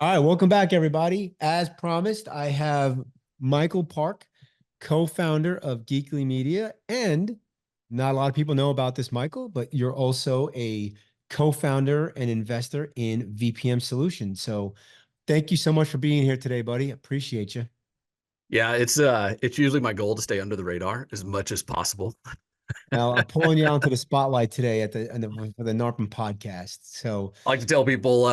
All right, welcome back, everybody. As promised, I have Michael Park, co-founder of Geekly Media, and not a lot of people know about this, Michael, but you're also a co-founder and investor in VPM Solutions. So thank you so much for being here today, buddy. Appreciate you. Yeah, it's usually my goal to stay under the radar as much as possible. Well, I'm pulling you onto the spotlight today for the NARPM podcast. So I like to tell people,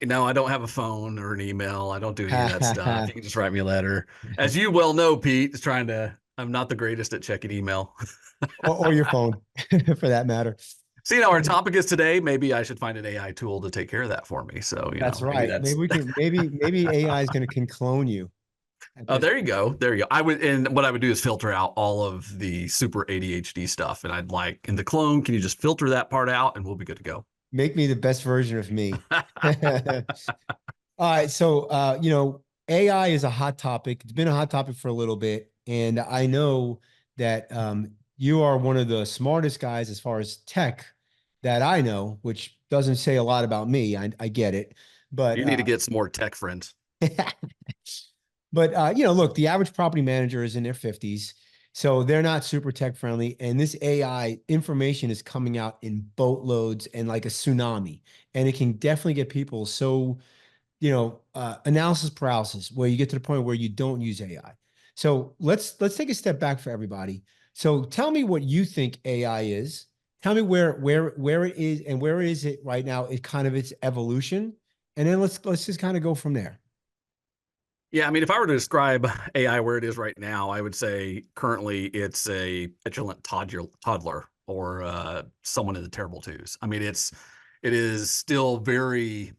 I don't have a phone or an email. I don't do any of that stuff. You can just write me a letter. As you well know, Pete, I'm not the greatest at checking email. or your phone for that matter. See, our topic is today. Maybe I should find an AI tool to take care of that for me. So, That's maybe right. that's, Maybe AI is going to clone you at oh, this there you point. go. There you go. And what I would do is filter out all of the super ADHD stuff. And I'd like, in the clone, can you just filter that part out and we'll be good to go. Make me the best version of me. All right. So, AI is a hot topic. It's been a hot topic for a little bit. And I know that you are one of the smartest guys as far as tech that I know, which doesn't say a lot about me. I get it. But You need to get some more tech friends. But look, the average property manager is in their 50s, so they're not super tech friendly. And this AI information is coming out in boatloads and like a tsunami, and it can definitely get people so analysis paralysis, where you get to the point where you don't use AI. So let's take a step back for everybody. So tell me what you think AI is. Tell me where it is and where is it right now. It kind of its evolution, and then let's just kind of go from there. Yeah, I mean, if I were to describe AI where it is right now, I would say currently it's a petulant toddler or someone in the terrible twos. I mean, it is still very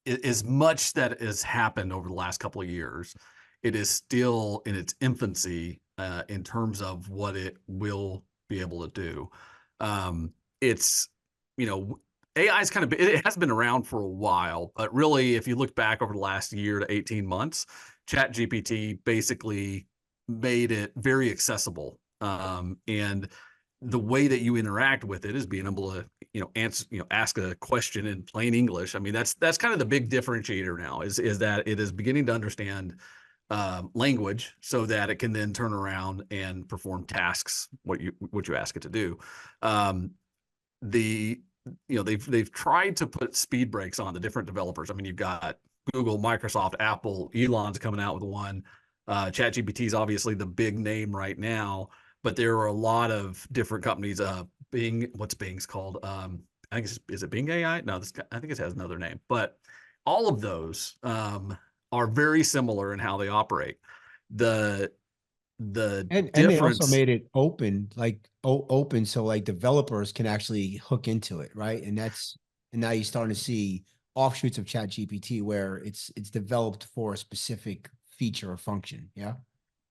as much that has happened over the last couple of years. It is still in its infancy in terms of what it will be able to do. It's you know AI is it has been around for a while, but really, if you look back over the last year to 18 months, ChatGPT basically made it very accessible. And the way that you interact with it is being able to, answer, ask a question in plain English. I mean, that's kind of the big differentiator now is that it is beginning to understand language so that it can then turn around and perform tasks what you ask it to do. The they've tried to put speed brakes on the different developers. I mean, you've got Google, Microsoft, Apple, Elon's coming out with one. ChatGPT is obviously the big name right now, but there are a lot of different companies. Bing, what's Bing's called? I think is it Bing AI? No, I think it has another name. But all of those are very similar in how they operate. The And they also difference. made it open, like open, so like developers can actually hook into it, right? And now you're starting to see offshoots of Chat GPT where it's developed for a specific feature or function. Yeah.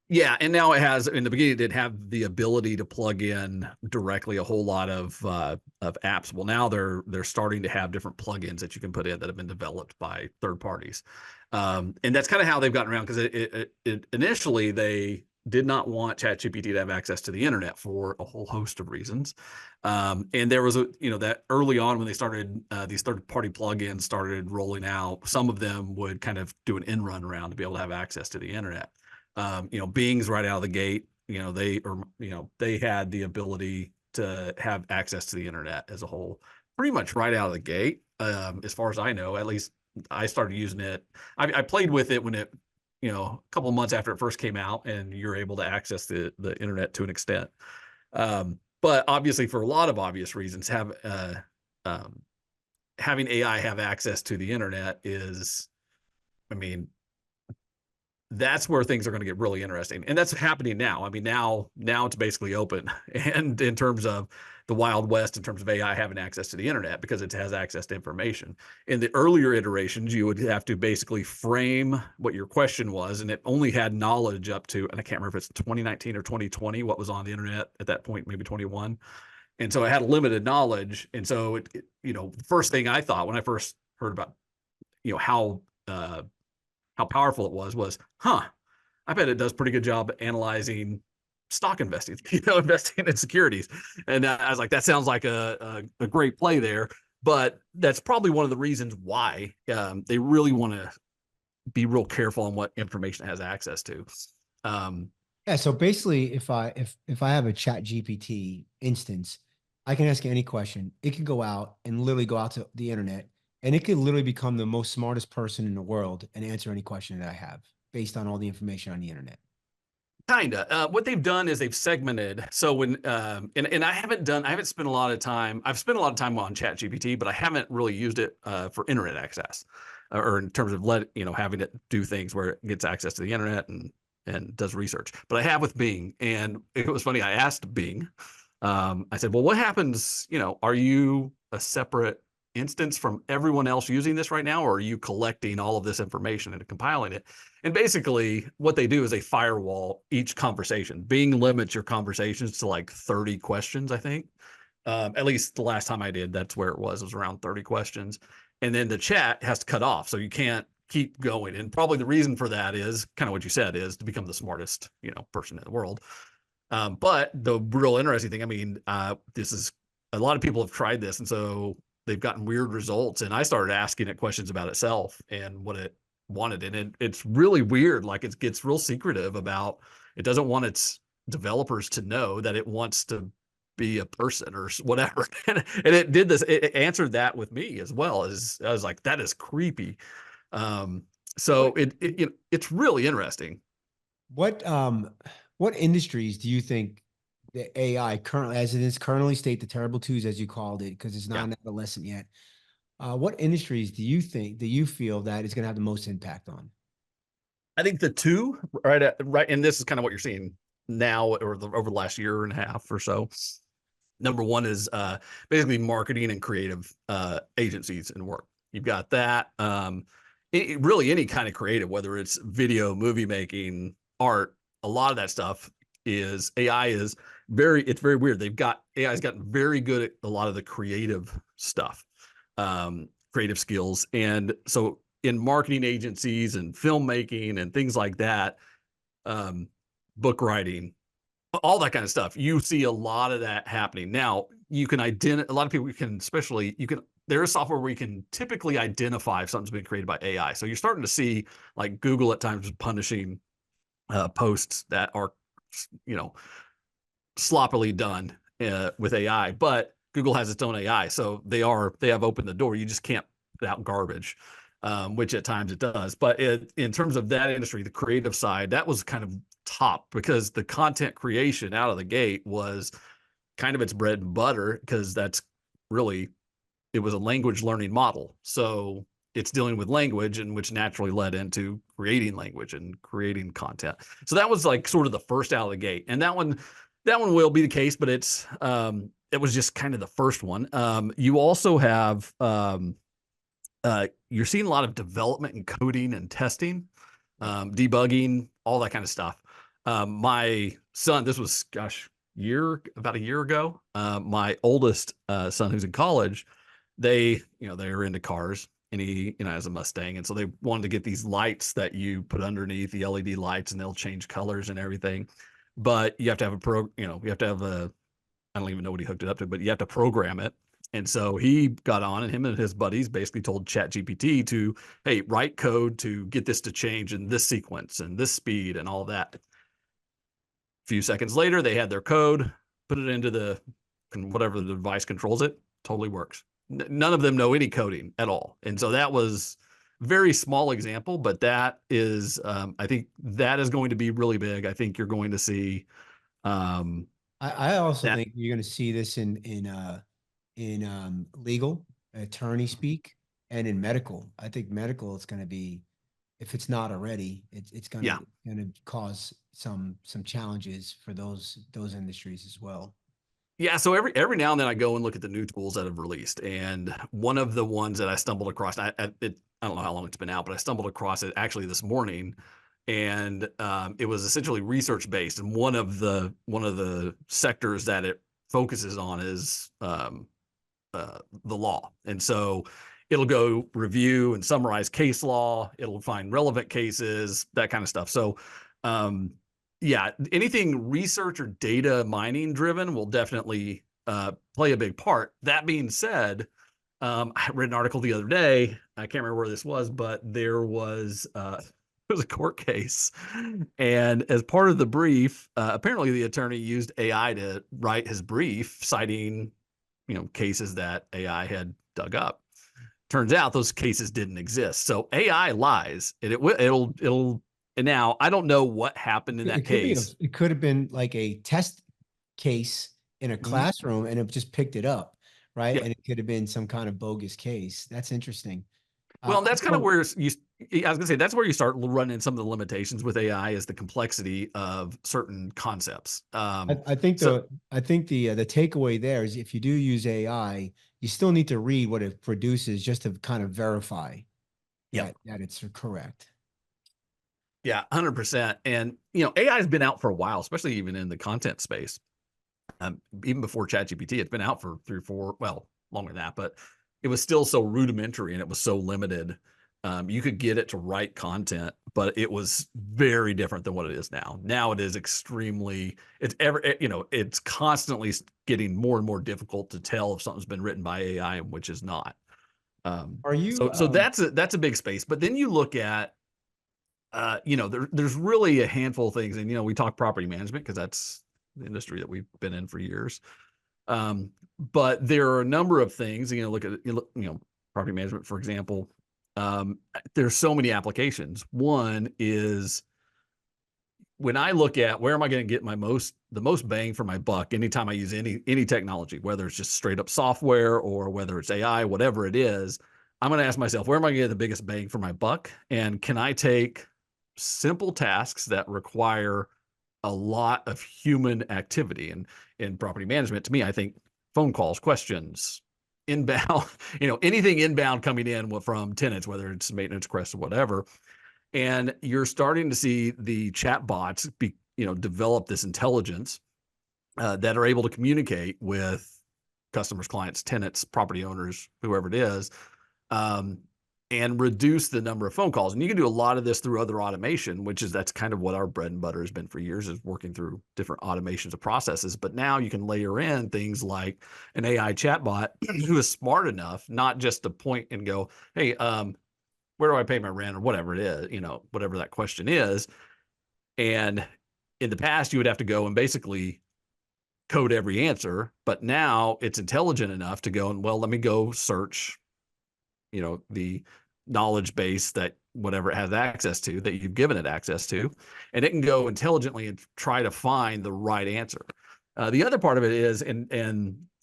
Yeah, and now it has. In the beginning, it did have the ability to plug in directly a whole lot of apps. Well, now they're starting to have different plugins that you can put in that have been developed by third parties, and that's kind of how they've gotten around. Because it initially they did not want ChatGPT to have access to the internet for a whole host of reasons, and there was that early on when they started these third party plugins started rolling out, some of them would kind of do an in run around to be able to have access to the internet. Bing's right out of the gate. They had the ability to have access to the internet as a whole, pretty much right out of the gate. As far as I know, at least I started using it. I played with it when it, a couple of months after it first came out, and you're able to access the internet to an extent. But obviously, for a lot of obvious reasons, having AI have access to the internet is, I mean, that's where things are going to get really interesting. And that's happening now. I mean, now it's basically open. And in terms of the Wild West, in terms of AI having access to the internet, because it has access to information. In the earlier iterations, you would have to basically frame what your question was, and it only had knowledge up to, and I can't remember if it's 2019 or 2020, what was on the internet at that point, maybe 21. And so it had limited knowledge. And so the first thing I thought when I first heard about, how powerful it was, I bet it does a pretty good job analyzing stock investing, investing in securities. And I was like, that sounds like a great play there. But that's probably one of the reasons why they really want to be real careful on what information it has access to. Um, Yeah, so basically, if I have a Chat GPT instance, I can ask it any question. It can go out and literally go out to the internet, and it could literally become the most smartest person in the world and answer any question that I have based on all the information on the internet. Kinda. What they've done is they've segmented. So when and I haven't spent a lot of time. I've spent a lot of time on ChatGPT, but I haven't really used it for internet access, or in terms of having it do things where it gets access to the internet and does research. But I have with Bing, and it was funny. I asked Bing. I said, "Well, what happens? Are you a separate instance from everyone else using this right now, or are you collecting all of this information and compiling it?" And basically, what they do is they firewall each conversation. Bing limits your conversations to like 30 questions, I think. At least the last time I did, that's where it was. It was around 30 questions. And then the chat has to cut off. So you can't keep going. And probably the reason for that is kind of what you said, is to become the smartest, person in the world. But the real interesting thing, I mean, this is a lot of people have tried this, and so they've gotten weird results. And I started asking it questions about itself and what it wanted, and it's really weird. Like, it gets real secretive about. It doesn't want its developers to know that it wants to be a person or whatever. And it did this. It answered that with me as well. As I was like, that is creepy. Um, so What it's really interesting. what um what industries do you think the AI currently, as it is currently state the terrible twos, as you called it, because it's not Yeah. an adolescent yet? What industries do you feel that is going to have the most impact on? I think the two right, and this is kind of what you're seeing now or over the last year and a half or so. Number one is basically marketing and creative agencies and work. You've got that. Really any kind of creative, whether it's video, movie making, art, a lot of that stuff is AI is it's very weird. AI has gotten very good at a lot of the creative stuff, creative skills. And so in marketing agencies and filmmaking and things like that, um, book writing, all that kind of stuff. You see a lot of that happening. Now, you can identify, a lot of people can, especially, there is software where you can typically identify if something's been created by AI. So you're starting to see like Google at times punishing posts that are, you know, sloppily done with AI, but Google has its own AI. So they have opened the door. You just can't put out garbage. Which at times it does. But in terms of that industry, the creative side, that was kind of top because the content creation out of the gate was kind of its bread and butter because it was a language learning model. So it's dealing with language, and which naturally led into creating language and creating content. So that was like sort of the first out of the gate. And that one will be the case, but it was just kind of the first one. You also have you're seeing a lot of development and coding and testing, Yep. debugging, all that kind of stuff. My son, this was, gosh, about a year ago. My oldest son, who's in college, they're into cars, and he, has a Mustang, and so they wanted to get these lights that you put underneath the LED lights, and they'll change colors and everything. But you have to have you have to have I don't even know what he hooked it up to, but you have to program it. And so he got on, and him and his buddies basically told ChatGPT to, hey, write code to get this to change in this sequence and this speed and all that. A few seconds later, they had their code, put it into whatever the device controls it, totally works. None of them know any coding at all. And so that was very small example, but that is, I think that is going to be really big. I think you're going to see um, I also that. think you're going to see this in legal attorney speak and in medical. I think medical is going to be, if it's not already, it's Yeah. going to cause some challenges for those industries as well. Yeah, so every now and then I go and look at the new tools that have released, and one of the ones that I stumbled across, I don't know how long it's been out, but I stumbled across it actually this morning, and it was essentially research based, and one of the sectors that it focuses on is the law, and so it'll go review and summarize case law, it'll find relevant cases, that kind of stuff. So um, yeah, anything research or data mining driven will definitely play a big part. That being said, I read an article the other day. I can't remember where this was, but there was it was a court case, and as part of the brief, apparently the attorney used AI to write his brief, citing cases that AI had dug up. Turns out those cases didn't exist. So AI lies. It'll. And now I don't know what happened in that case. It could have been like a test case in a Mhm. classroom and it just picked it up, right? Yeah. And it could have been some kind of bogus case. That's interesting. Well, that's kind of So where you. I was gonna say that's where you start running some of the limitations with AI is the complexity of certain concepts. So I think the takeaway there is if you do use AI, you still need to read what it produces just to kind of verify yep, that it's correct. yeah, 100%. And AI has been out for a while, especially even in the content space. Even before ChatGPT, it's been out for 3 or 4, well, longer than that, but it was still so rudimentary and it was so limited. You could get it to write content, but it was very different than what it is now. Now it is extremely, it's constantly getting more and more difficult to tell if something's been written by AI and which is not. Are you So that's a big space. But then you look at, there's really a handful of things, and we talk property management because that's the industry that we've been in for years. But there are a number of things. Look at property management, for example. There's so many applications. One is when I look at where am I going to get the most bang for my buck anytime I use any technology, whether it's just straight up software or whether it's AI, whatever it is, I'm going to ask myself, where am I going to get the biggest bang for my buck? And can I take simple tasks that require a lot of human activity? And in property management, to me, I think phone calls, questions, inbound, anything inbound coming in from tenants, whether it's maintenance requests or whatever. And you're starting to see the chat bots develop this intelligence that are able to communicate with customers, clients, tenants, property owners, whoever it is, um, and reduce the number of phone calls. And you can do a lot of this through other automation, that's kind of what our bread and butter has been for years, is working through different automations of processes. But now you can layer in things like an AI chatbot who is smart enough not just to point and go, hey, where do I pay my rent, or whatever it is, whatever that question is. And in the past, you would have to go and basically code every answer, but now it's intelligent enough to go and, well, let me go search, the knowledge base that whatever it has access to that you've given it access to, and it can go intelligently and try to find the right answer. The other part of it is,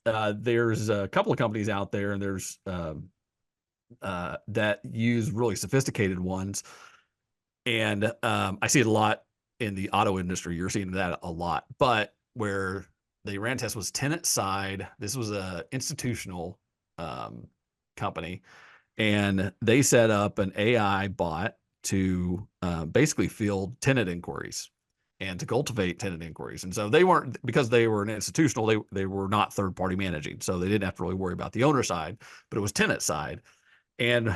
there's a couple of companies out there, and there's that use really sophisticated ones. And I see it a lot in the auto industry. You're seeing that a lot. But where the ran test was tenant side, this was a institutional company, and they set up an AI bot to basically field tenant inquiries and to cultivate tenant inquiries. And so they weren't, because they were an institutional, they were not third party managing, so they didn't have to really worry about the owner side, but it was tenant side. And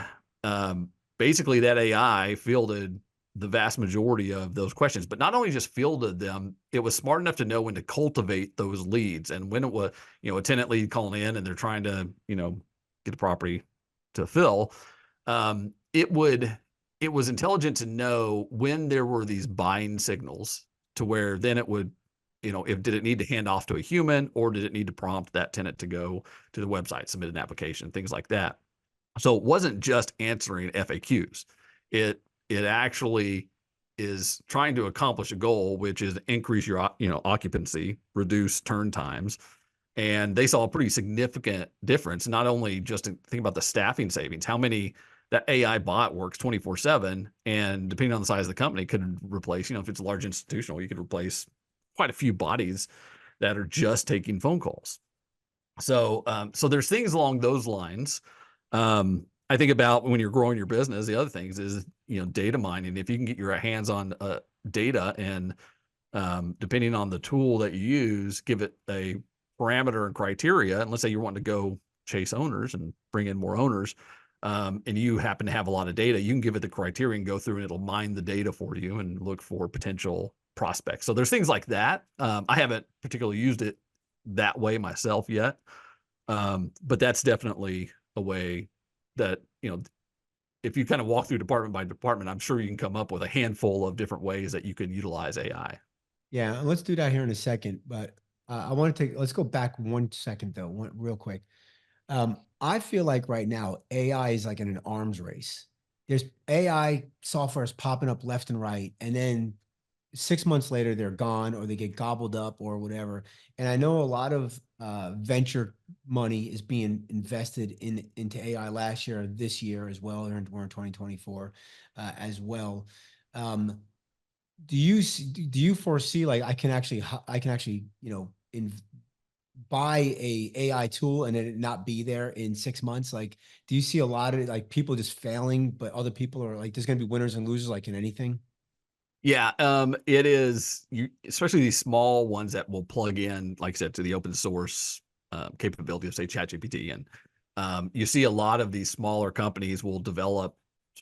basically, that AI fielded the vast majority of those questions, but not only just fielded them, it was smart enough to know when to cultivate those leads. And when it was, a tenant lead calling in and they're trying to, get the property to fill, um, it would, it was intelligent to know when there were these buying signals, to where then it would, if did it need to hand off to a human, or did it need to prompt that tenant to go to the website, submit an application, things like that. So it wasn't just answering FAQs. It actually is trying to accomplish a goal, which is increase your occupancy, reduce turn times. And they saw a pretty significant difference. Not only just think about the staffing savings, how many that AI bot works 24/7, and depending on the size of the company, could replace, if it's a large institutional, you could replace quite a few bodies that are just taking phone calls. So there's things along those lines. I think about when you're growing your business, the other things is, data mining. If you can get your hands on data, and depending on the tool that you use, give it a parameter and criteria. And let's say you're wanting to go chase owners and bring in more owners, and you happen to have a lot of data, you can give it the criteria and go through, and it'll mine the data for you and look for potential prospects. So there's things like that. I haven't particularly used it that way myself yet. But that's definitely a way that, if you kind of walk through department by department, I'm sure you can come up with a handful of different ways that you can utilize AI. Yeah, let's do that here in a second. But I want to let's go back 1 second though, real quick. I feel like right now AI is like in an arms race. There's AI software is popping up left and right, and then 6 months later they're gone or they get gobbled up or whatever. And I know a lot of venture money is being invested into AI last year, this year as well. We're in 2024 as well. Um, do you foresee like I can actually buy a AI tool and then it not be there in 6 months? Like, do you see a lot of like people just failing, but other people are like, there's going to be winners and losers like in anything? Yeah, it is you, especially these small ones that will plug in, like I said, to the open source capability of say ChatGPT, and you see a lot of these smaller companies will develop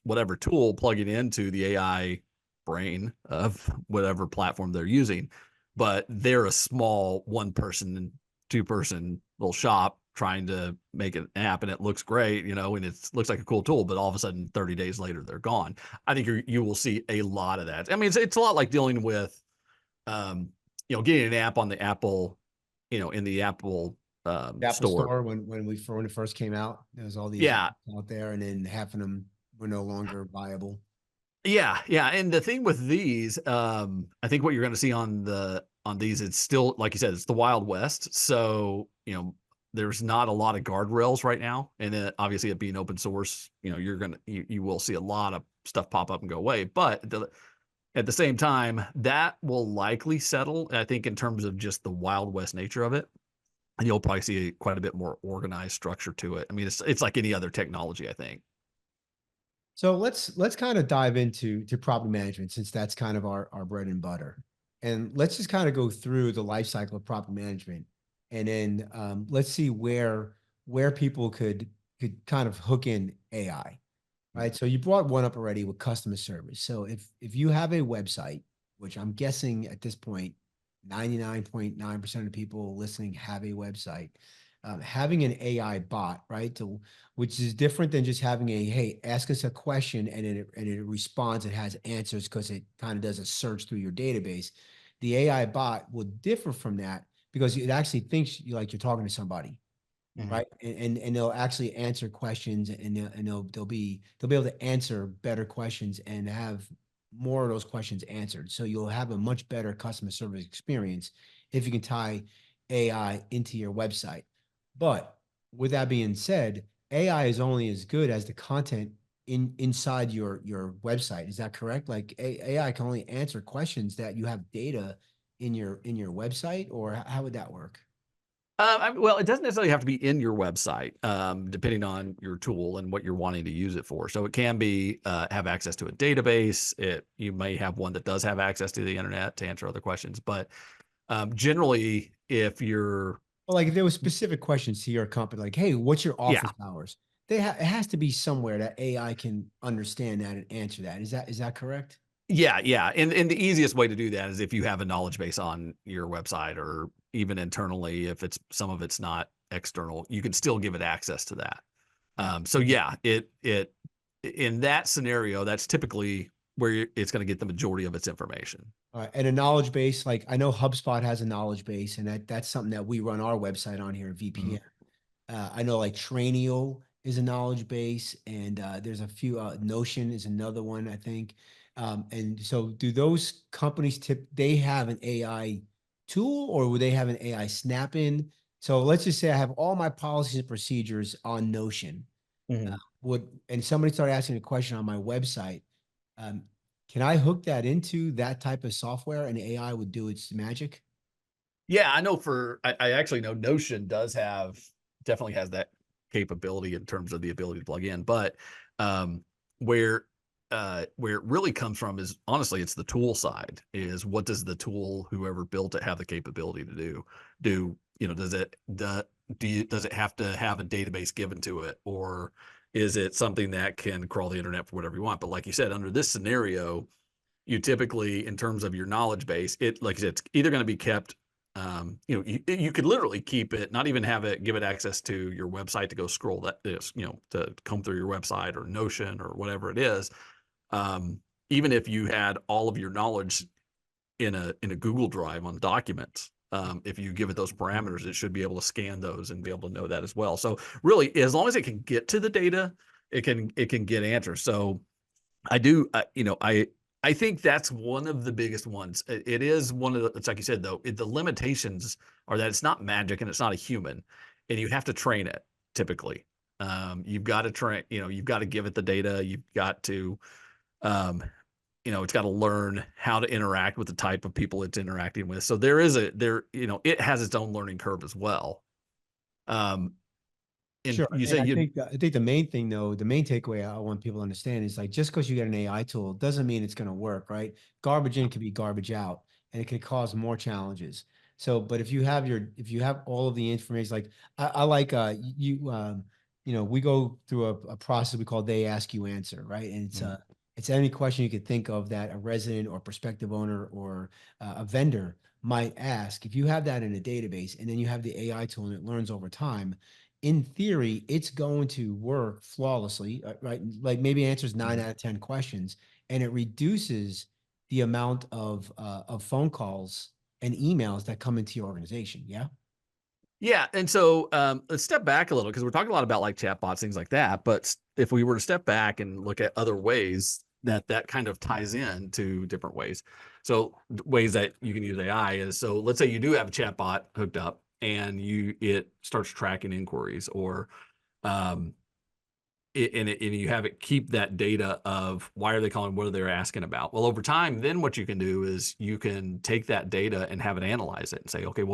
whatever tool, plug it into the AI brain of whatever platform they're using, but they're a small one person, two person little shop trying to make an app, and it looks great, and it looks like a cool tool, but all of a sudden 30 days later they're gone. I think you will see a lot of that. I mean, it's a lot like dealing with, getting an app on the Apple, in the Apple The Apple store. Store when it first came out, there was all these Yeah, apps out there, and then half of them were no longer viable. yeah, yeah. And the thing with these, I think what you're going to see on these, it's still like you said, it's the Wild West. So there's not a lot of guardrails right now, and obviously it being open source, you will see a lot of stuff pop up and go away. But at the same time, that will likely settle, I think, in terms of just the Wild West nature of it. And you'll probably see quite a bit more organized structure to it. I mean, it's like any other technology, I think. So let's kind of dive into property management since that's kind of our bread and butter. And let's just kind of go through the life cycle of property management. And then let's see where people could kind of hook in AI. Right. So you brought one up already with customer service. So if you have a website, which I'm guessing at this point, 99.9% of people listening have a website, having an AI bot, right? To which is different than just having a hey, ask us a question and it responds and has answers because it kind of does a search through your database. The AI bot will differ from that because it actually thinks like you're talking to somebody, Mhm. right? And they'll actually answer questions and they'll be able to answer better questions and have more of those questions answered. So you'll have a much better customer service experience if you can tie AI into your website. But with that being said, AI is only as good as the content inside your website. Is that correct? Like AI can only answer questions that you have data in your website, or how would that work? Well, it doesn't necessarily have to be in your website, depending on your tool and what you're wanting to use it for. So it can be have access to a database. You may have one that does have access to the internet to answer other questions. But generally, if you're, Well, like if there was specific questions to your company, like, hey, what's your yeah, office hours? It has to be somewhere that AI can understand that and answer that. Is that correct? yeah, yeah. And the easiest way to do that is if you have a knowledge base on your website, or even internally, if some of it's not external, you can still give it access to that. Yeah. So yeah, it in that scenario, that's typically where it's going to get the majority of its information. And a knowledge base, like I know HubSpot has a knowledge base, and that's something that we run our website on here at Mhm. VPN. I know like Trainio is a knowledge base, and there's a few. Notion is another one, I think. And so, do those companies they have an AI tool, or would they have an AI snap in? So let's just say I have all my policies and procedures on Notion. Mhm. Would and somebody started asking a question on my website, um, can I hook that into that type of software and AI would do its magic? Yeah, I know I actually know Notion definitely has that capability in terms of the ability to plug in, but um, where where it really comes from is honestly it's the tool side. Is what does the tool, whoever built it, have the capability to do? Does it have to have a database given to it, or is it something that can crawl the internet for whatever you want? But like you said, under this scenario, you typically, in terms of your knowledge base, it like I said, it's either going to be kept You could literally keep it, not even give it access to your website to go scroll that is, to comb through your website or Notion or whatever it is. Even if you had all of your knowledge in a Google Drive on documents, if you give it those parameters, it should be able to scan those and be able to know that as well. So really, as long as it can get to the data, it can get answers. So I do, I think that's one of the biggest ones. It is one of the, it's like you said, though, the limitations are that it's not magic and it's not a human, and you have to train it typically. You've got to train, you've got to give it the data. You've got to, um, it's got to learn how to interact with the type of people it's interacting with. So it has its own learning curve as well. Um, and Sure. you And say you, I think the main thing though, the main takeaway I want people to understand is like just because you get an AI tool doesn't mean it's going to work, right? Garbage in can be garbage out and it can cause more challenges. So, but if you have all of the information, like I like we go through a process we call they ask you answer, right? And it's any question you could think of that a resident or prospective owner or a vendor might ask. If you have that in a database and then you have the AI tool and it learns over time, in theory, it's going to work flawlessly, right? Like maybe answers 9 out of 10 questions, and it reduces the amount of phone calls and emails that come into your organization. Yeah. Yeah, and so let's step back a little because we're talking a lot about like chatbots, things like that. But if we were to step back and look at other ways that kind of ties in to different ways, so ways that you can use AI is, so let's say you do have a chatbot hooked up and it starts tracking inquiries, or um, and you have it keep that data of why are they calling, what are they asking about. Well, over time, then what you can do is you can take that data and have it analyze it and say, okay,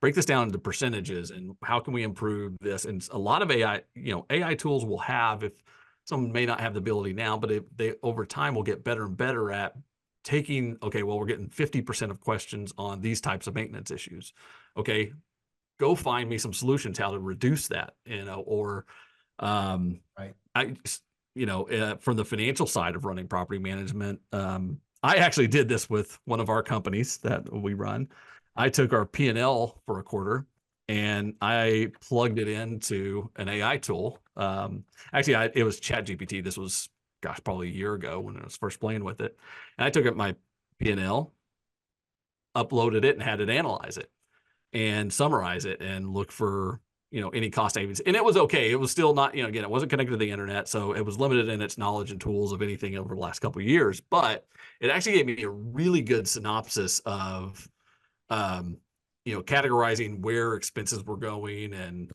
break this down into percentages and how can we improve this. And a lot of AI tools will have, if some may not have the ability now, but they over time will get better and better at taking, okay, well, we're getting 50% of questions on these types of maintenance issues. Okay, go find me some solutions how to reduce that, or Right. I, from the financial side of running property management, I actually did this with one of our companies that we run. I took our P&L for a quarter and I plugged it into an AI tool. Actually, it was ChatGPT. This was, gosh, probably a year ago when I was first playing with it. And I took it my P&L, uploaded it, and had it analyze it and summarize it and look for any cost savings. And it was okay. It was still not, again, it wasn't connected to the internet, so it was limited in its knowledge and tools of anything over the last couple of years. But it actually gave me a really good synopsis of categorizing where expenses were going, and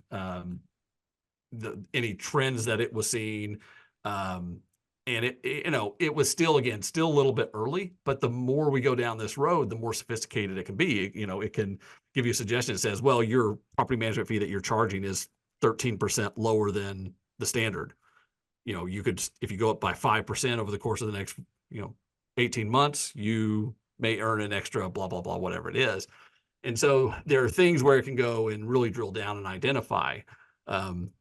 any trends that it was seeing. Um, and it was still, again, still a little bit early, but the more we go down this road, the more sophisticated it can be. It can give you a suggestion that says, well, your property management fee that you're charging is 13% lower than the standard. You could, if you go up by 5% over the course of the next, 18 months, you may earn an extra blah, blah, blah, whatever it is. And so there are things where it can go and really drill down and identify um,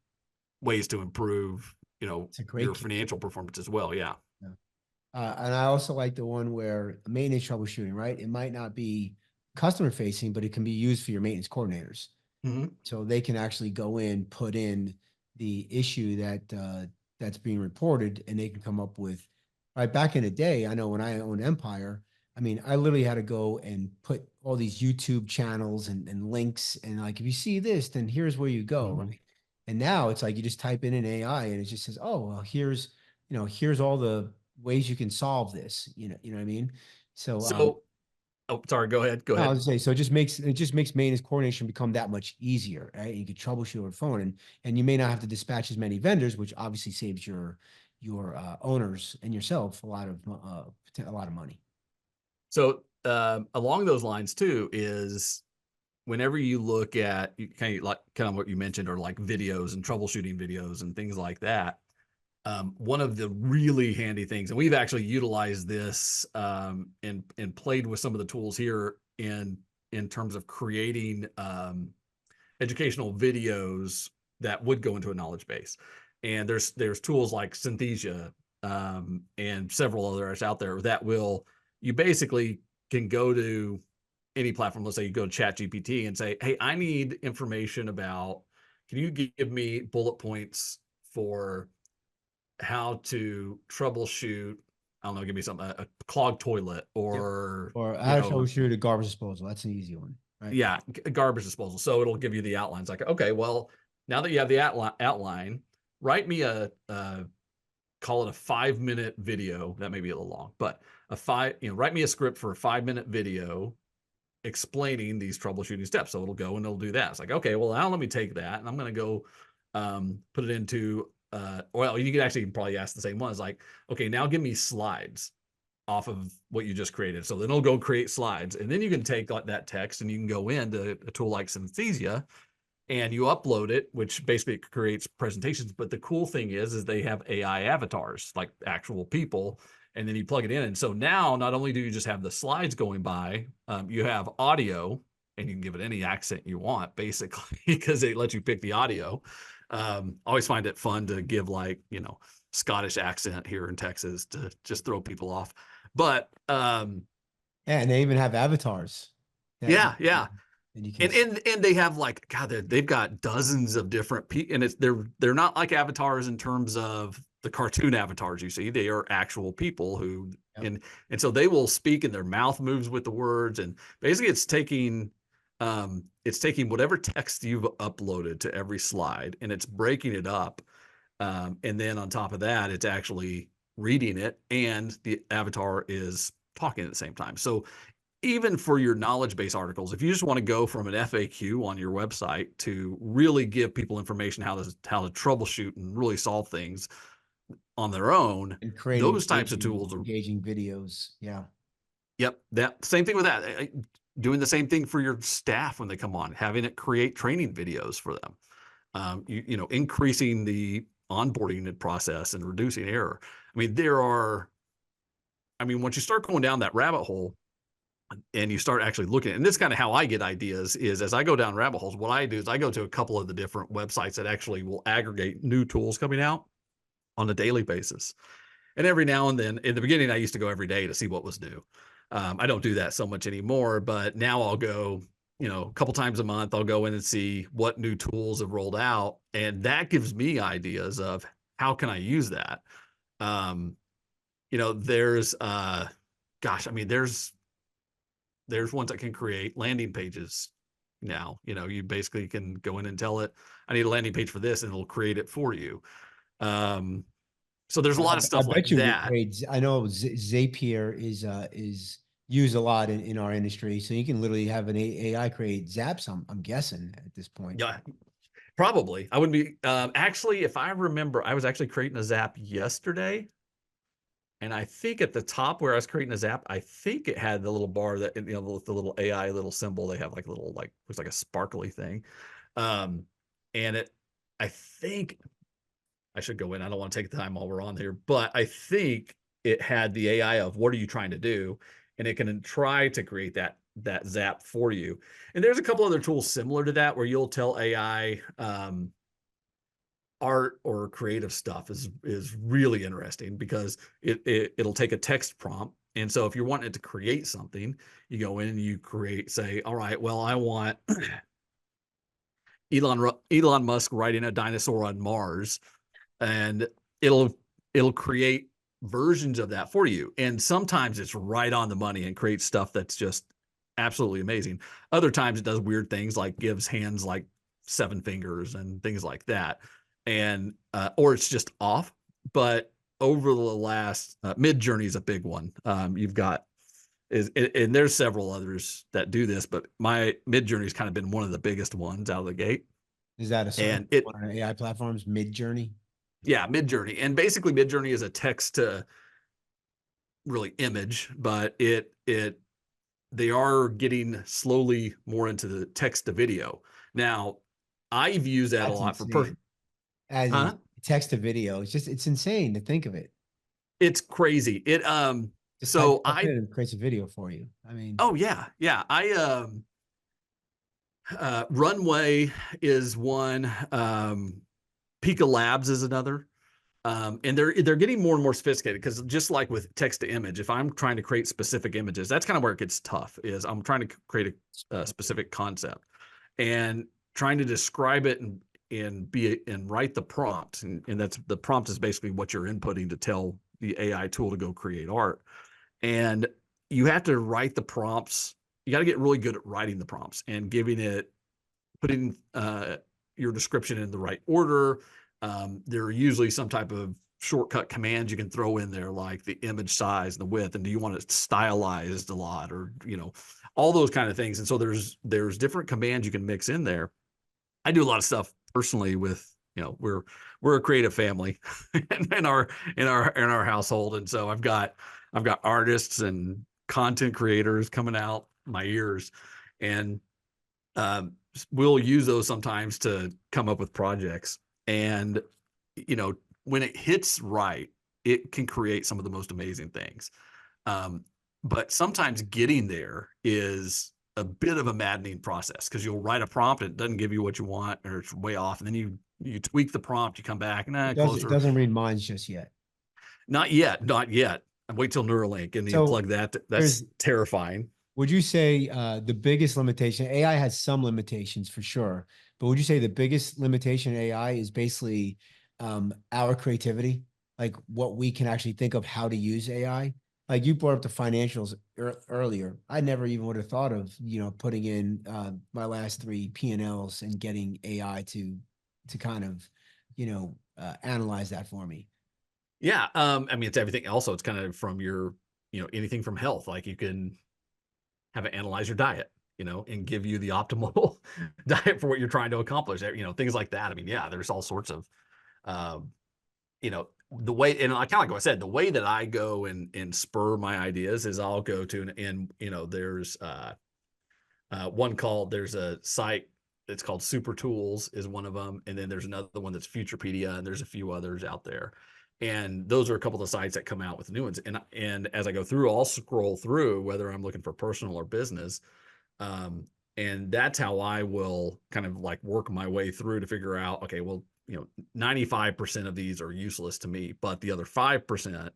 ways to improve, It's a great your case. financial performance as well. Yeah. Yeah. And I also like the one where maintenance troubleshooting, right? It might not be customer facing, but it can be used for your maintenance coordinators. Mm-hmm. So they can actually go in, put in the issue that's being reported, and they can come up with. Right back in the day, I know when I owned Empire, I mean, I literally had to go and put all these YouTube channels and links, and like, if you see this, then here's where you go, Mm-hmm. right? And now it's like you just type in an AI, and it just says, oh, well, here's all the ways you can solve this. You know what I mean? So So, oh, sorry, go ahead. Go no, I ahead. was gonna say, so it just makes maintenance coordination become that much easier, right? You can troubleshoot over the phone, and you may not have to dispatch as many vendors, which obviously saves your owners and yourself a lot of money. So, along those lines too, is whenever you look at kind of what you mentioned, or like videos and troubleshooting videos and things like that, one of the really handy things, and we've actually utilized this, and played with some of the tools here in terms of creating educational videos that would go into a knowledge base. And there's tools like Synthesia, and several others out there that will, you basically can go to any platform, let's say you go to chat GPT and say, hey, I need information about, can you give me bullet points for how to troubleshoot, I don't know, give me something, a clogged toilet, Yep. or, Or you how to know, troubleshoot a garbage disposal. That's an easy one, right? yeah, garbage disposal. So it'll give you the outlines like, okay, well, now that you have the outline, write me call it a 5-minute video. That may be a little long, but write me a script for a 5-minute video explaining these troubleshooting steps. So it'll go and it'll do that. It's like, okay, well, now let me take that and I'm going to go put it into, well, you could actually probably ask the same one. It's like, okay, now give me slides off of what you just created. So then it'll go create slides. And then you can take that text and you can go into a tool like Synthesia and you upload it, which basically creates presentations. But the cool thing is they have AI avatars, like actual people, and then you plug it in. And so now not only do you just have the slides going by, you have audio, and you can give it any accent you want, basically, because it lets you pick the audio. Always find it fun to give, like, Scottish accent here in Texas to just throw people off. But Yeah, and they even have avatars that yeah, yeah. and you can And they have, like, God, they've got dozens of different people, and they're not like avatars in terms of the cartoon avatars you see. They are actual people who, yep. and so they will speak and their mouth moves with the words, and basically it's taking whatever text you've uploaded to every slide and it's breaking it up, and then on top of that it's actually reading it and the avatar is talking at the same time. So even for your knowledge base articles, if you just want to go from an FAQ on your website to really give people information how to troubleshoot and really solve things on their own, And create those types of tools are, engaging videos. Yeah. yep, that same thing with that. Doing the same thing for your staff when they come on, having it create training videos for them. Increasing the onboarding process and reducing error. I mean, once you start going down that rabbit hole, and you start actually looking at, and this is kind of how I get ideas, is as I go down rabbit holes, what I do is I go to a couple of the different websites that actually will aggregate new tools coming out on a daily basis. And every now and then, in the beginning, I used to go every day to see what was new. I don't do that so much anymore, but now I'll go, a couple times a month, I'll go in and see what new tools have rolled out. And that gives me ideas of how can I use that? There's, gosh, I mean, there's ones that can create landing pages now. You basically can go in and tell it, I need a landing page for this, and it'll create it for you. So there's a lot of I stuff like bet you we that. create. I know Zapier is used a lot in our industry, so you can literally have an AI create zaps. I'm guessing at this point. Yeah, probably. I wouldn't be, actually, if I remember, I was actually creating a zap yesterday. And I think at the top where I was creating a zap, I think it had the little bar that, the little AI little symbol. They have like a little, like, looks like a sparkly thing. And I think I should go in. I don't want to take the time while we're on here, but I think it had the AI of what are you trying to do? And it can try to create that zap for you. And there's a couple other tools similar to that where you'll tell AI, art or creative stuff is really interesting because it'll take a text prompt. And so if you're wanting it to create something, you go in and you say, all right, well, I want Elon Musk riding a dinosaur on Mars, and it'll create versions of that for you. And sometimes it's right on the money and creates stuff that's just absolutely amazing. Other times it does weird things, like gives hands like 7 fingers and things like that. And or it's just off. But over the last, Midjourney is a big one. You've got and there's several others that do this, but my Midjourney's kind of been one of the biggest ones out of the gate. Is that a certain And it, one on AI platforms? Midjourney. yeah, Midjourney, and basically Midjourney is a text to really image, but they are getting slowly more into the text to video. Now, I've used that a That's lot for insane. As in huh? text to video, it's insane to think of it. It's crazy. Just type So stuff in and it creates a video for you. I mean, oh yeah, yeah. Runway is one. Pika Labs is another. And they're getting more and more sophisticated because just like with text to image, if I'm trying to create specific images, that's kind of where it gets tough. Is I'm trying to create a specific concept and trying to describe it and write the prompt, and that's the prompt is basically what you're inputting to tell the AI tool to go create art. And you have to write the prompts. You got to get really good at writing the prompts and putting your description in the right order. There are usually some type of shortcut commands you can throw in there, like the image size and the width, and do you want it stylized a lot, or all those kind of things. And so there's different commands you can mix in there. I do a lot of stuff personally with we're a creative family in our household, and so I've got artists and content creators coming out my ears, and um, we'll use those sometimes to come up with projects. And when it hits right, it can create some of the most amazing things. Um, but sometimes getting there is a bit of a maddening process because you'll write a prompt, it doesn't give you what you want, or it's way off, and then you tweak the prompt, you come back, It closer. doesn't read minds just yet. Not yet, not yet. I wait till Neuralink and you So plug that. there's That's terrifying. would you say the biggest limitation, AI has some limitations for sure, but would you say the biggest limitation in AI is basically our creativity, like what we can actually think of how to use AI? Like you brought up the financials earlier. I never even would have thought of, putting in my last three P&Ls and getting AI to kind of, analyze that for me. Yeah. I mean, it's everything. Also, it's kind of from anything from health. Like you can have it analyze your diet, and give you the optimal diet for what you're trying to accomplish. Things like that. I mean, yeah, there's all sorts of, um, the way, and I kind of like what I said, the way that I go and spur my ideas is I'll go to, and there's there's a site that's called Super Tools is one of them. And then there's another one that's Futurepedia, and there's a few others out there. And those are a couple of the sites that come out with new ones. And as I go through, I'll scroll through whether I'm looking for personal or business. Um, and that's how I will kind of like work my way through to figure out, okay, well, 95% of these are useless to me, but the other 5%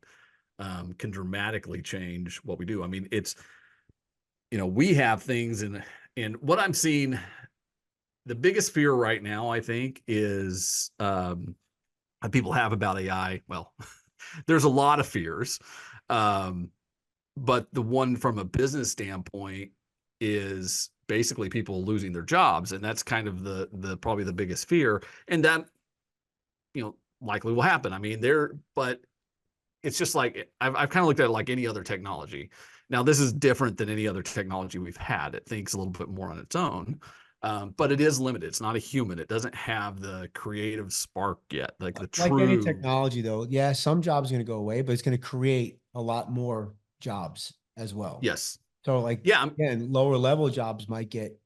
can dramatically change what we do. I mean, we have things, and what I'm seeing, the biggest fear right now, I think, is that people have about AI. Well, there's a lot of fears. Um, but the one from a business standpoint is basically people losing their jobs. And that's kind of the probably the biggest fear. And that, likely will happen. I mean, but it's just like I've kind of looked at it like any other technology. Now, this is different than any other technology we've had. It thinks a little bit more on its own, but it is limited. It's not a human. It doesn't have the creative spark yet, like the Like any true. technology, though, yeah, some jobs are going to go away, but it's going to create a lot more jobs as well. Yes, So, like yeah, again, lower level jobs might get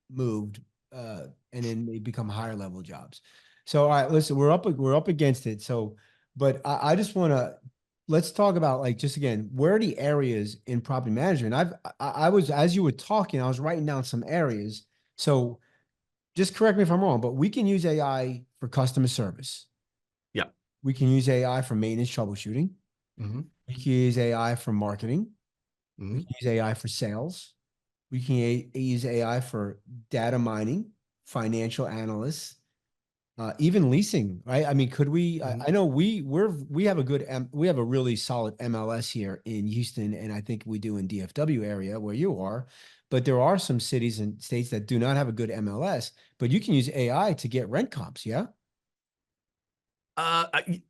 moved, and then they become higher level jobs. So, all right, listen, we're up against it. So, but I just want to let's talk about like just again, where are the areas in property management? I was as you were talking, I was writing down some areas. So just correct me if I'm wrong, but we can use AI for customer service. yeah. We can use AI for maintenance troubleshooting. Mm-hmm. We can use AI for marketing. We Mm-hmm. can use AI for sales. We can use AI for data mining, financial analysts, even leasing, right? I mean, could we? Mm-hmm. I know we have a we have a really solid MLS here in Houston, and I think we do in DFW area where you are. But there are some cities and states that do not have a good MLS. But you can use AI to get rent comps, yeah. Uh, I,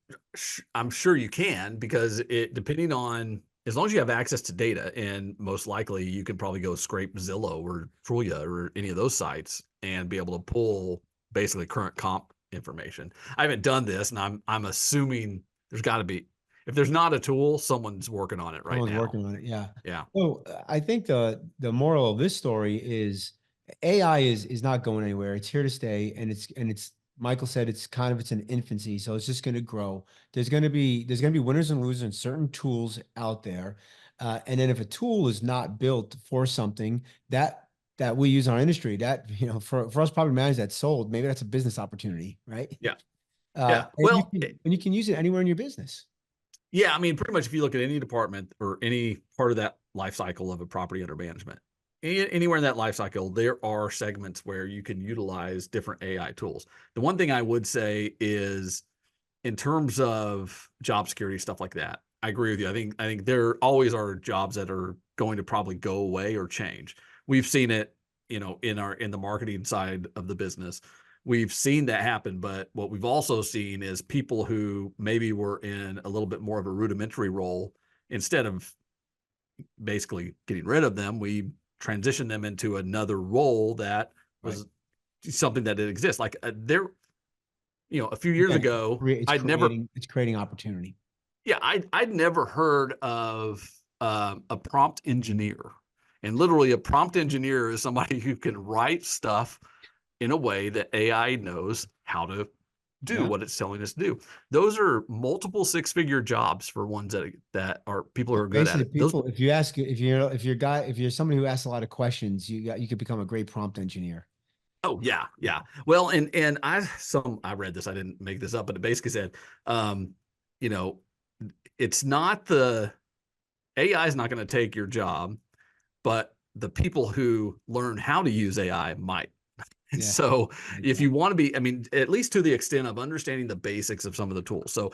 I'm sure you can, because it depending on, as long as you have access to data, and most likely you can probably go scrape Zillow or Trulia or any of those sites and be able to pull basically current comp information. I haven't done this, and I'm assuming there's got to be, if there's not a tool, someone's working on it right Someone's now. working on it. Yeah. Yeah. So I think the moral of this story is AI is not going anywhere. It's here to stay, and it's Michael said it's in infancy, so it's just going to grow. There's going to be winners and losers and certain tools out there, and then if a tool is not built for something that we use in our industry, that for us property managers that's sold, maybe that's a business opportunity, right? Yeah. Yeah. And you can use it anywhere in your business. Yeah, I mean, pretty much if you look at any department or any part of that life cycle of a property under management, anywhere in that life cycle, there are segments where you can utilize different AI tools. The one thing I would say is in terms of job security, stuff like that, I agree with you. I think there always are jobs that are going to probably go away or change. We've seen it, in the marketing side of the business. We've seen that happen, but what we've also seen is people who maybe were in a little bit more of a rudimentary role, instead of basically getting rid of them, we transitioned them into another role that Right. was something that did exist. Like a few years Again, ago, it's creating opportunity. yeah, I'd never heard of a prompt engineer. And literally, a prompt engineer is somebody who can write stuff in a way that AI knows how to do Yeah. what it's telling us to do. Those are multiple six-figure jobs for ones that are people who are good at Basically, it. Those, people, if you're somebody who asks a lot of questions, you could become a great prompt engineer. oh yeah, yeah. Well, and I read this, I didn't make this up, but it basically said, um, you know, it's not the AI is not going to take your job, but the people who learn how to use AI might. And Yeah. so if Exactly. you want to be, I mean, at least to the extent of understanding the basics of some of the tools. So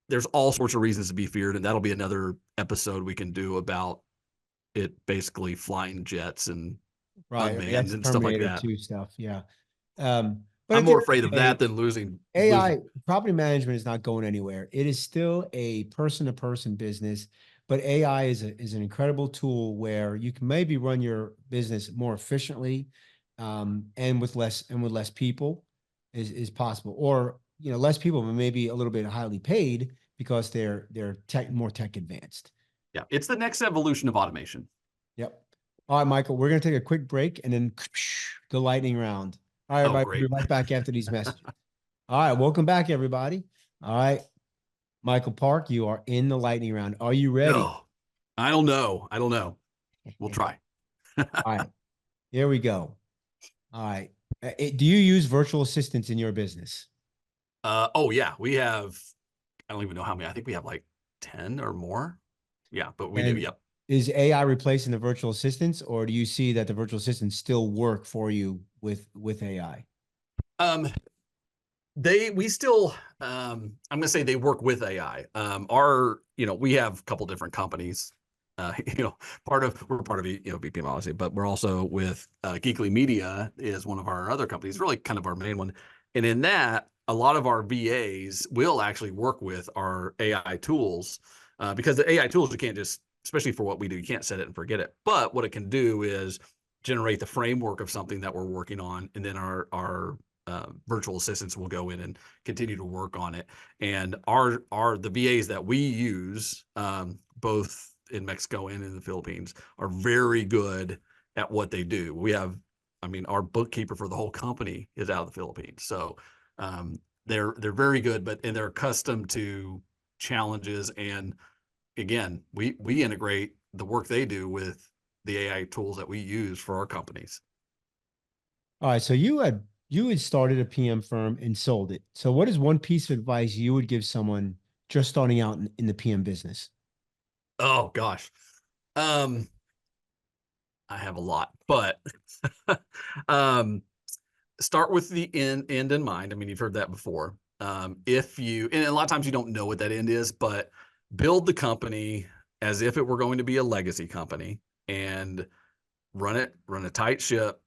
there's all sorts of reasons to be feared. And that'll be another episode we can do about it basically flying jets and Right. unmanned That's and stuff like Terminator that. 2 stuff. Yeah. But I'm at the more end of afraid the of day, that than losing AI, property management is not going anywhere. It is still a person-to-person business, but AI is an incredible tool where you can maybe run your business more efficiently, and with less people is possible. Or, less people, but maybe a little bit highly paid because they're more tech advanced. Yeah, it's the next evolution of automation. Yep. All right, Michael, we're going to take a quick break and then the lightning round. All right, Oh, everybody, we'll great. be right back after these messages. All right, welcome back, everybody. All right, Michael Park, you are in the lightning round. Are you ready? Oh, I don't know. I don't know. We'll try. All right, here we go. All right. Do you use virtual assistants in your business? Oh yeah, we have, I don't even know how many. I think we have like 10 or more. Yeah, but we do. And Yep. is AI replacing the virtual assistants, or do you see that the virtual assistants still work for you with AI? Um, we still, I'm going to say they work with AI. We have a couple different companies. We're part of, BPM obviously, but we're also with Geekly Media is one of our other companies, really kind of our main one. And in that, a lot of our VAs will actually work with our AI tools, because the AI tools, you can't just, especially for what we do, you can't set it and forget it. But what it can do is generate the framework of something that we're working on, and then our virtual assistants will go in and continue to work on it. And the VAs that we use, both in Mexico and in the Philippines, are very good at what they do. I mean, our bookkeeper for the whole company is out of the Philippines, so they're very good, and they're accustomed to challenges. And again, we integrate the work they do with the AI tools that we use for our companies. All right, so you had started a PM firm and sold it. So what is one piece of advice you would give someone just starting out in the PM business? Oh gosh. Um, I have a lot, but um, start with the end in mind. I mean, you've heard that before. If you, and a lot of times you don't know what that end is, but build the company as if it were going to be a legacy company, and run a tight ship.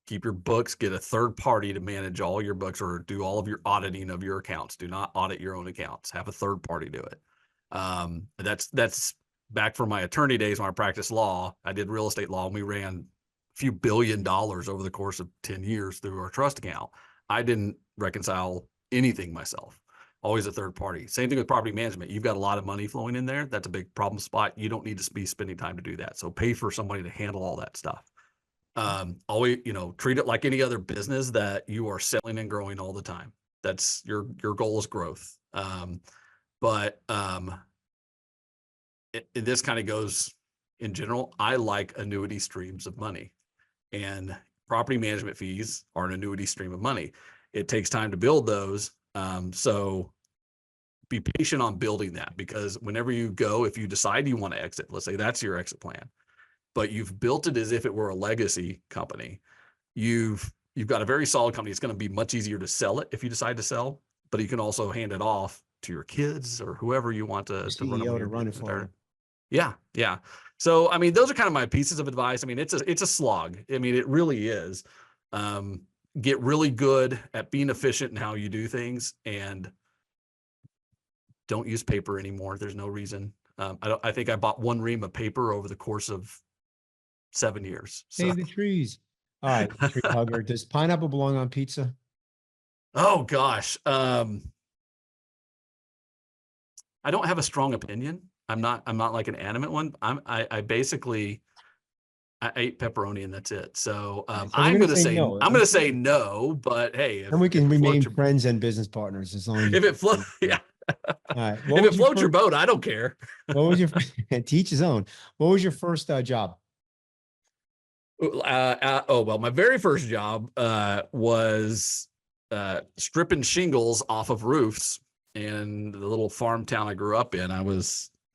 Keep your books, get a third party to manage all your books or do all of your auditing of your accounts. Do not audit your own accounts. Have a third party do it. That's back from my attorney days when I practiced law. I did real estate law, and we ran a few $1 billion over the course of 10 years through our trust account. I didn't reconcile anything myself. Always a third party. Same thing with property management. You've got a lot of money flowing in there. That's a big problem spot. You don't need to be spending time to do that. So pay for somebody to handle all that stuff. Always, treat it like any other business that you are selling and growing all the time. That's your goal is growth. But this kind of goes in general. I like annuity streams of money, and property management fees are an annuity stream of money. It takes time to build those. So be patient on building that, because whenever you go, if you decide you want to exit, let's say that's your exit plan, but you've built it as if it were a legacy company, you've got a very solid company. It's going to be much easier to sell it if you decide to sell, but you can also hand it off to your kids or whoever you want to run it when CEO to you're run it for retired. you. Yeah, yeah. So I mean, those are kind of my pieces of advice. I mean, it's a slog. I mean, it really is. Um, get really good at being efficient in how you do things, and don't use paper anymore. There's no reason. I think I bought one ream of paper over the course of 7 years. So, Save the trees. All right, tree hugger. Does pineapple belong on pizza? oh gosh, I don't have a strong opinion. I'm not like an animate one. I basically I ate pepperoni and that's it. So All right, so we're gonna say no. I'm gonna say no. But hey, And we if can it floats remain your friends and business partners as long as you. if it float yeah All right. if it floats your boat, I don't care. What was your to each his own? What was your first job? Oh well, my very first job was stripping shingles off of roofs in the little farm town I grew up in. I don't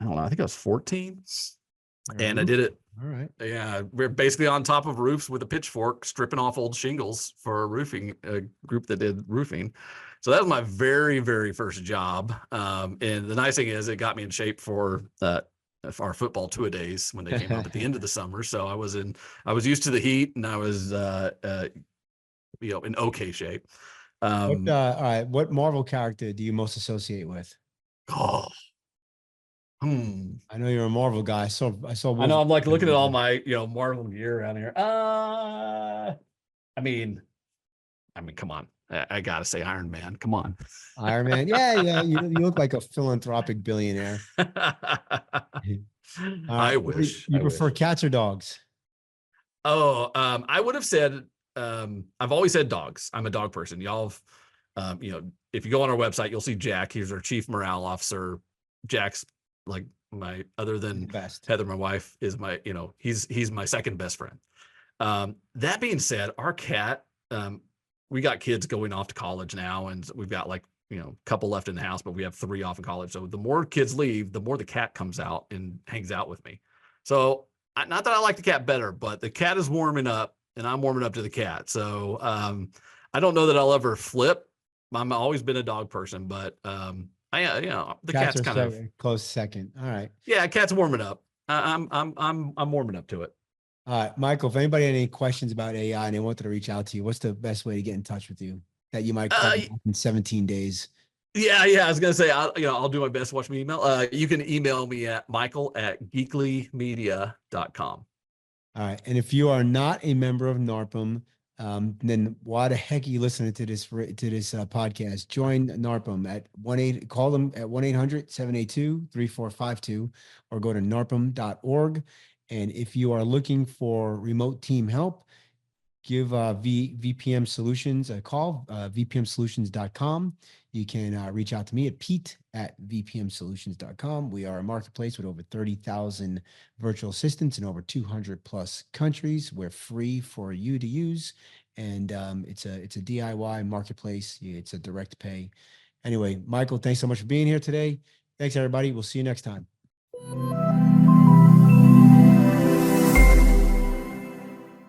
know, I think I was 14, and I did it. All right. Yeah, we're basically on top of roofs with a pitchfork, stripping off old shingles for a roofing group that did roofing. So that was my very, very first job. And the nice thing is, it got me in shape for our football two-a-days when they came up at the end of the summer. So I was used to the heat, and I was, in okay shape. All right. What Marvel character do you most associate with? Oh, hmm. I know you're a Marvel guy. I saw I know I'm like looking at all Wolverine. my, Marvel gear around here. I mean, come on. I gotta say Iron Man. Come on. Iron Man. Yeah, yeah. You look like a philanthropic billionaire. All right. I Do wish. you I prefer wish. cats or dogs? Oh, I would have said, I've always said dogs. I'm a dog person. Y'all have, if you go on our website, you'll see Jack. He's our chief morale officer. Jack's like other He's the than best. Heather, my wife, is he's my second best friend. That being said, our cat, we got kids going off to college now, and we've got like, a couple left in the house, but we have 3 off in college. So the more kids leave, the more the cat comes out and hangs out with me. So not that I like the cat better, but the cat is warming up and I'm warming up to the cat. So I don't know that I'll ever flip. I'm always been a dog person, but the Cats cat's are kind of, close second. All right. yeah, cat's warming up. I'm warming up to it. All right, Michael, if anybody had any questions about AI and they wanted to reach out to you, what's the best way to get in touch with you that you might call Uh, back in 17 days? Yeah. I was gonna say, I'll do my best to watch my email. You can email me at michael@geeklymedia.com. All right. And if you are not a member of NARPM, then why the heck are you listening to this podcast? Join NARPM at 1-8, call them at 1-800-782-3452 or go to narpm.org. And if you are looking for remote team help, give VPM Solutions a call, vpmsolutions.com. You can reach out to me at pete@vpmsolutions.com. We are a marketplace with over 30,000 virtual assistants in over 200 plus countries. We're free for you to use. And it's a DIY marketplace. It's a direct pay. Anyway, Michael, thanks so much for being here today. Thanks, everybody. We'll see you next time.